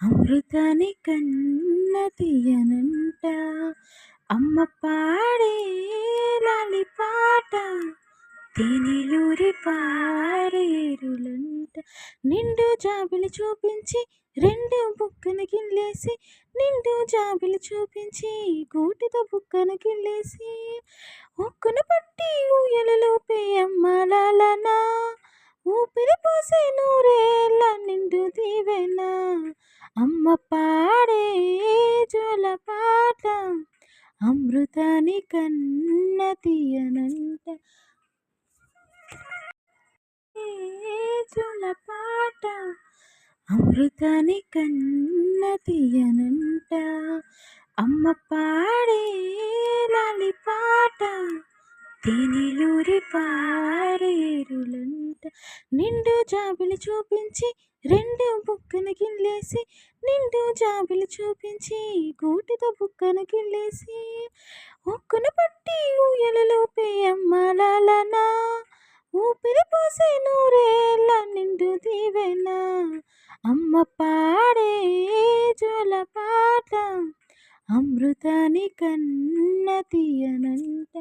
అమృతాని కన్న తీయనంట అమ్మ పాడే లాలి పాట తేనెలూరి పారేరులంట. నిండు జాబిలి చూపించి రెండు బుక్కన గిల్లేసి, నిండు జాబిలి చూపించి గూటితో బుక్కన గిల్లేసి, ఒక్కున పట్టి ఊయలలోపే అమ్మాలనా ఊపిరి పోసే నూరేళ్ళ నిండు దీవెన. అమ్మ పాడే జోల పాట అమృతాని కన్న తీయనంట జోల పాట అమృతాని కన్న తీయనంట. అమ్మ పాడే లాలి పాట తేనెలూరి పారేరులంట. నిండు జాబిలి చూపించి రెండు బుక్కన గిల్లేసి, నిండు జాబిలి చూపించి గూటితో బుక్కన గిల్లేసి, ఒక్కున పట్టి ఊయలలోపే అమ్మాలనా ఊపిరి పోసే నూరేళ్ళ నిండు దీవెన. అమ్మ పాడే జోల పాట అమృతాని కన్న తీయనంట.